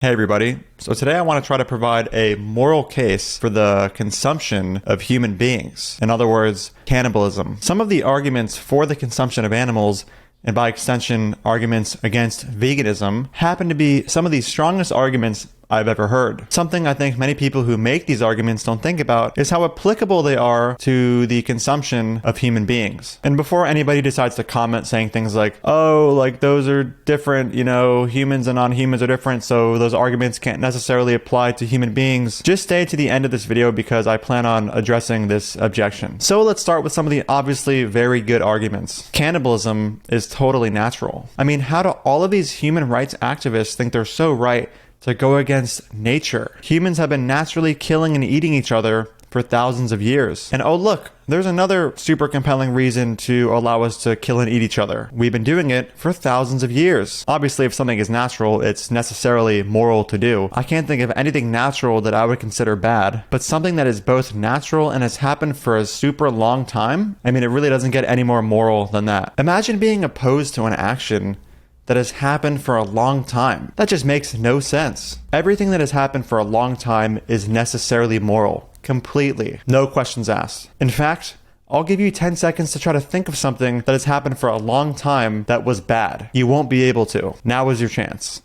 Hey everybody. So today I want to try to provide a moral case for the consumption of human beings. In other words, cannibalism. Some of the arguments for the consumption of animals, and by extension, arguments against veganism, happen to be some of the strongest arguments I've ever heard. Something I think many people who make these arguments don't think about is how applicable they are to the consumption of human beings. And before anybody decides to comment saying things like, oh, like those are different, humans and non-humans are different, so those arguments can't necessarily apply to human beings, just stay to the end of this video because I plan on addressing this objection. So let's start with some of the obviously very good arguments. Cannibalism is totally natural. I mean, how do all of these human rights activists think they're so right to go against nature? Humans have been naturally killing and eating each other for thousands of years. And oh look, there's another super compelling reason to allow us to kill and eat each other. We've been doing it for thousands of years. Obviously, if something is natural, it's necessarily moral to do. I can't think of anything natural that I would consider bad, but something that is both natural and has happened for a super long time? I mean, it really doesn't get any more moral than that. Imagine being opposed to an action that has happened for a long time. That just makes no sense. Everything that has happened for a long time is necessarily moral. Completely. No questions asked. In fact, I'll give you 10 seconds to try to think of something that has happened for a long time that was bad. You won't be able to. Now is your chance.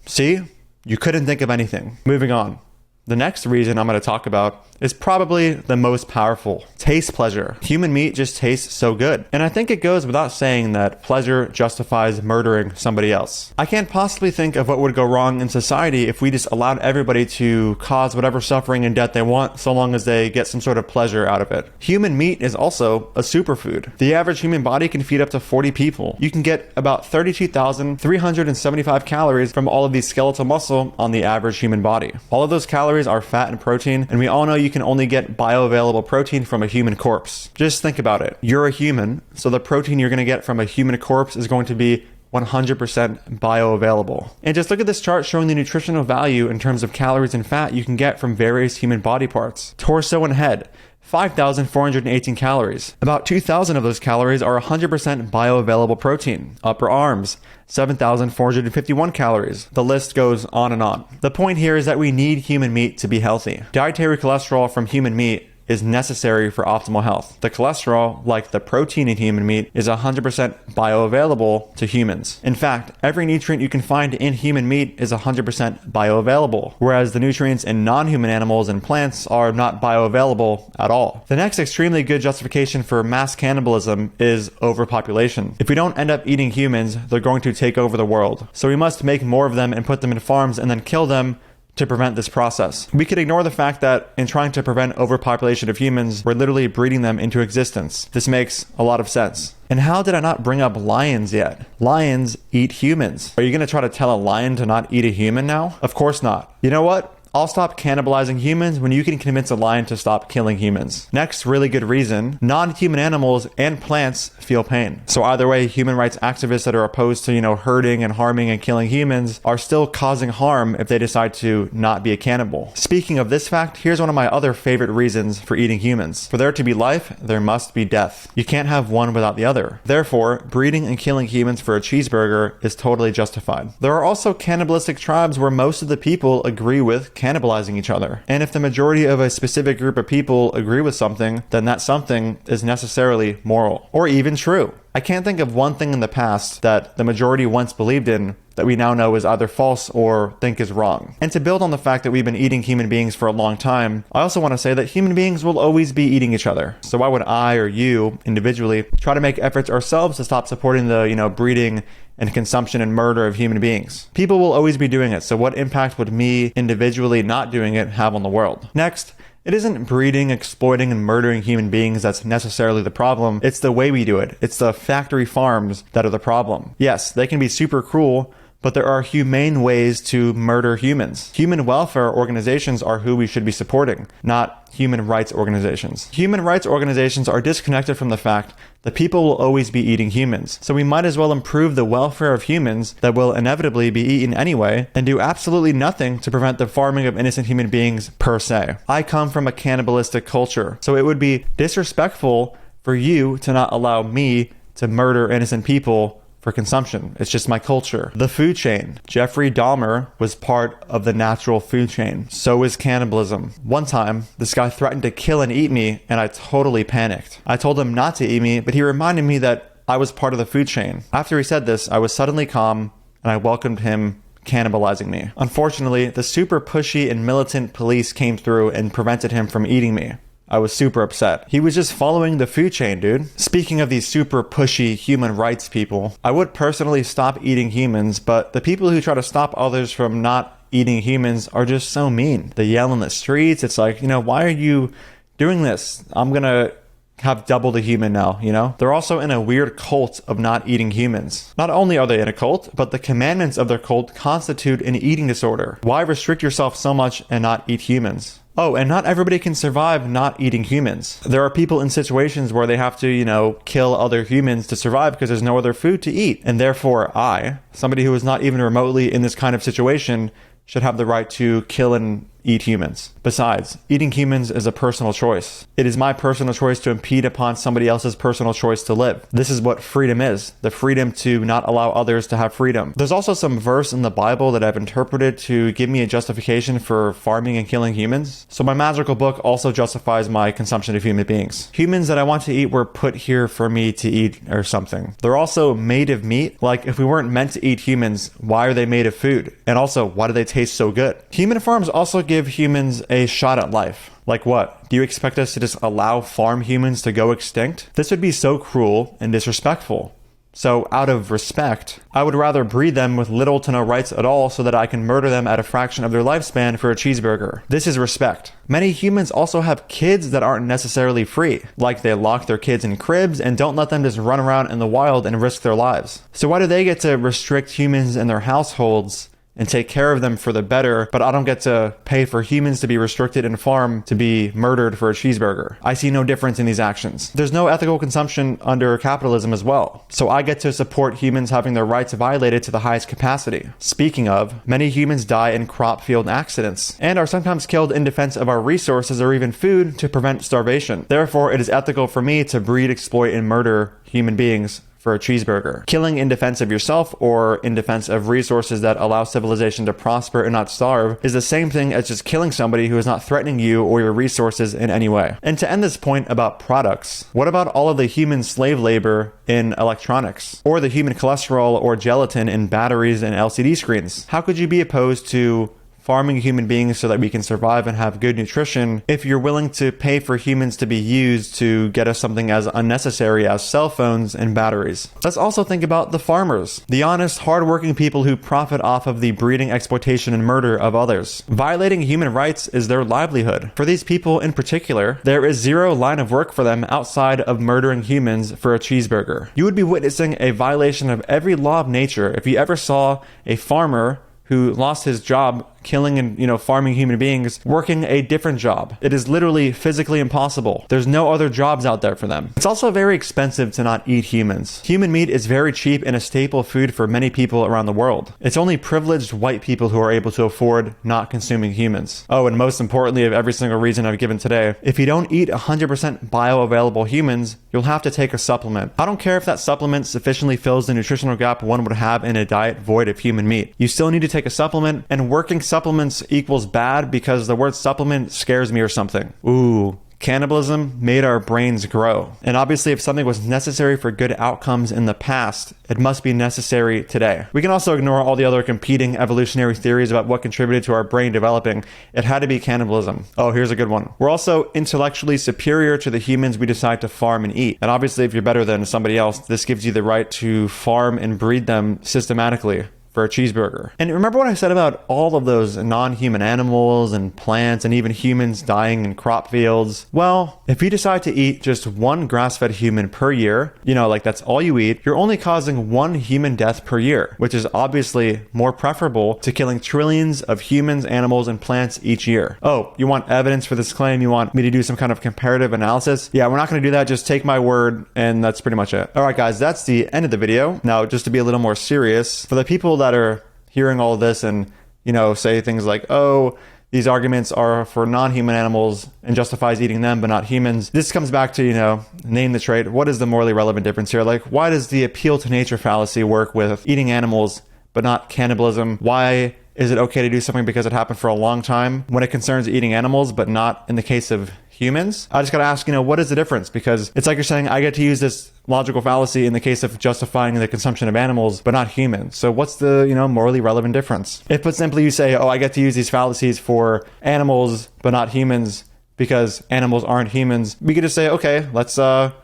See? You couldn't think of anything. Moving on. The next reason I'm going to talk about is probably the most powerful. Taste pleasure. Human meat just tastes so good. And I think it goes without saying that pleasure justifies murdering somebody else. I can't possibly think of what would go wrong in society if we just allowed everybody to cause whatever suffering and death they want so long as they get some sort of pleasure out of it. Human meat is also a superfood. The average human body can feed up to 40 people. You can get about 32,375 calories from all of the skeletal muscle on the average human body. All of those calories are fat and protein, and we all know you can only get bioavailable protein from a human corpse. Just think about it. You're a human, so the protein you're going to get from a human corpse is going to be 100% bioavailable. And just look at this chart showing the nutritional value in terms of calories and fat you can get from various human body parts. Torso and head. 5,418 calories. About 2,000 of those calories are 100% bioavailable protein. Upper arms, 7,451 calories. The list goes on and on. The point here is that we need human meat to be healthy. Dietary cholesterol from human meat is necessary for optimal health. The cholesterol, like the protein in human meat, is 100% bioavailable to humans. In fact, every nutrient you can find in human meat is 100% bioavailable, whereas the nutrients in non-human animals and plants are not bioavailable at all. The next extremely good justification for mass cannibalism is overpopulation. If we don't end up eating humans, they're going to take over the world. So we must make more of them and put them in farms and then kill them to prevent this process. We could ignore the fact that in trying to prevent overpopulation of humans, we're literally breeding them into existence. This makes a lot of sense. And how did I not bring up lions yet? Lions eat humans. Are you going to try to tell a lion to not eat a human now? Of course not. You know what? I'll stop cannibalizing humans when you can convince a lion to stop killing humans. Next really good reason, non-human animals and plants feel pain. So either way, human rights activists that are opposed to, hurting and harming and killing humans are still causing harm if they decide to not be a cannibal. Speaking of this fact, here's one of my other favorite reasons for eating humans. For there to be life, there must be death. You can't have one without the other. Therefore, breeding and killing humans for a cheeseburger is totally justified. There are also cannibalistic tribes where most of the people agree with cannibalizing each other. And if the majority of a specific group of people agree with something, then that something is necessarily moral or even true. I can't think of one thing in the past that the majority once believed in that we now know is either false or think is wrong. And to build on the fact that we've been eating human beings for a long time, I also want to say that human beings will always be eating each other. So why would I or you individually try to make efforts ourselves to stop supporting the, breeding and consumption and murder of human beings? People will always be doing it, so what impact would me individually not doing it have on the world? Next, it isn't breeding, exploiting, and murdering human beings that's necessarily the problem. It's the way we do it. It's the factory farms that are the problem. Yes, they can be super cruel, but there are humane ways to murder humans. Human welfare organizations are who we should be supporting, not human rights organizations. Human rights organizations are disconnected from the fact that people will always be eating humans. So we might as well improve the welfare of humans that will inevitably be eaten anyway and do absolutely nothing to prevent the farming of innocent human beings per se. I come from a cannibalistic culture, so it would be disrespectful for you to not allow me to murder innocent people for consumption. It's just my culture. The food chain. Jeffrey Dahmer was part of the natural food chain. So is cannibalism. One time, this guy threatened to kill and eat me, and I totally panicked. I told him not to eat me, but he reminded me that I was part of the food chain. After he said this, I was suddenly calm, and I welcomed him cannibalizing me. Unfortunately, the super pushy and militant police came through and prevented him from eating me. I was super upset. He was just following the food chain, dude. Speaking of these super pushy human rights people, I would personally stop eating humans, but the people who try to stop others from not eating humans are just so mean. They yell in the streets. It's like, why are you doing this? I'm gonna have double the human now, They're also in a weird cult of not eating humans. Not only are they in a cult, but the commandments of their cult constitute an eating disorder. Why restrict yourself so much and not eat humans? Oh, and not everybody can survive not eating humans. There are people in situations where they have to, kill other humans to survive because there's no other food to eat. And therefore, somebody who is not even remotely in this kind of situation, should have the right to kill and eat humans. Besides, eating humans is a personal choice. It is my personal choice to impede upon somebody else's personal choice to live. This is what freedom is, the freedom to not allow others to have freedom. There's also some verse in the Bible that I've interpreted to give me a justification for farming and killing humans. So my magical book also justifies my consumption of human beings. Humans that I want to eat were put here for me to eat or something. They're also made of meat. Like, if we weren't meant to eat humans, why are they made of food? And also, why do they taste so good? Human farms also give humans a shot at life. Like what? Do you expect us to just allow farm humans to go extinct? This would be so cruel and disrespectful. So out of respect, I would rather breed them with little to no rights at all so that I can murder them at a fraction of their lifespan for a cheeseburger. This is respect. Many humans also have kids that aren't necessarily free. Like, they lock their kids in cribs and don't let them just run around in the wild and risk their lives. So why do they get to restrict humans in their households and take care of them for the better, but I don't get to pay for humans to be restricted and farmed to be murdered for a cheeseburger? I see no difference in these actions. There's no ethical consumption under capitalism as well, so I get to support humans having their rights violated to the highest capacity. Speaking of, many humans die in crop field accidents and are sometimes killed in defense of our resources or even food to prevent starvation. Therefore, it is ethical for me to breed, exploit, and murder human beings for a cheeseburger. Killing in defense of yourself or in defense of resources that allow civilization to prosper and not starve is the same thing as just killing somebody who is not threatening you or your resources in any way. And to end this point about products, what about all of the human slave labor in electronics? Or the human cholesterol or gelatin in batteries and LCD screens? How could you be opposed to farming human beings so that we can survive and have good nutrition if you're willing to pay for humans to be used to get us something as unnecessary as cell phones and batteries? Let's also think about the farmers, the honest, hardworking people who profit off of the breeding, exploitation, and murder of others. Violating human rights is their livelihood. For these people in particular, there is zero line of work for them outside of murdering humans for a cheeseburger. You would be witnessing a violation of every law of nature if you ever saw a farmer who lost his job killing and, farming human beings, working a different job. It is literally physically impossible. There's no other jobs out there for them. It's also very expensive to not eat humans. Human meat is very cheap and a staple food for many people around the world. It's only privileged white people who are able to afford not consuming humans. Oh, and most importantly of every single reason I've given today, if you don't eat 100% bioavailable humans, you'll have to take a supplement. I don't care if that supplement sufficiently fills the nutritional gap one would have in a diet void of human meat. You still need to take a supplement, and working supplements equals bad because the word supplement scares me or something. Ooh. Cannibalism made our brains grow. And obviously, if something was necessary for good outcomes in the past, it must be necessary today. We can also ignore all the other competing evolutionary theories about what contributed to our brain developing. It had to be cannibalism. Oh, here's a good one. We're also intellectually superior to the humans we decide to farm and eat. And obviously, if you're better than somebody else, this gives you the right to farm and breed them systematically for a cheeseburger. And remember what I said about all of those non-human animals and plants and even humans dying in crop fields? Well, if you decide to eat just one grass-fed human per year, you know, like that's all you eat, you're only causing one human death per year, which is obviously more preferable to killing trillions of humans, animals, and plants each year. Oh, you want evidence for this claim? You want me to do some kind of comparative analysis? Yeah, we're not going to do that. Just take my word, and that's pretty much it. All right, guys, that's the end of the video. Now, just to be a little more serious, for the people that are hearing all of this and, you know, say things like, oh, these arguments are for non-human animals and justifies eating them, but not humans. This comes back to, you know, name the trait. What is the morally relevant difference here? Like, why does the appeal to nature fallacy work with eating animals, but not cannibalism? Why is it okay to do something because it happened for a long time when it concerns eating animals, but not in the case of humans? I just got to ask, you know, what is the difference? Because it's like you're saying, I get to use this logical fallacy in the case of justifying the consumption of animals, but not humans. So what's the, you know, morally relevant difference? If put simply, you say, oh, I get to use these fallacies for animals, but not humans, because animals aren't humans, we could just say, okay, let's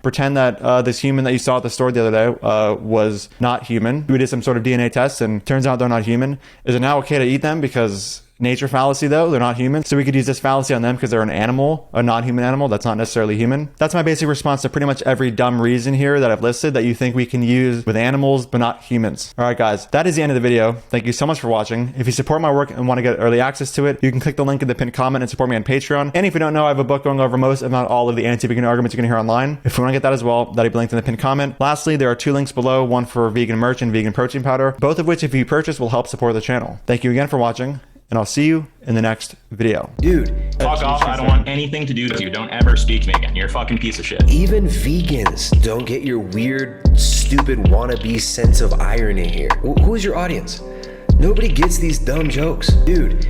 pretend that this human that you saw at the store the other day was not human. We did some sort of DNA test and turns out they're not human. Is it now okay to eat them because nature fallacy though? They're not human. So we could use this fallacy on them because they're an animal, a non-human animal that's not necessarily human. That's my basic response to pretty much every dumb reason here that I've listed that you think we can use with animals, but not humans. All right, guys, that is the end of the video. Thank you so much for watching. If you support my work and want to get early access to it, you can click the link in the pinned comment and support me on Patreon. And if you don't know, I have a book going over most, if not all, of the anti-vegan arguments you're going to hear online. If you want to get that as well, that'll be linked in the pinned comment. Lastly, there are 2 links below, one for vegan merch and vegan protein powder, both of which, if you purchase, will help support the channel. Thank you again for watching, and I'll see you in the next video. Dude. Fuck off, I don't want anything to do with you. Don't ever speak to me again. You're a fucking piece of shit. Even vegans don't get your weird, stupid wannabe sense of irony here. Who is your audience? Nobody gets these dumb jokes. Dude,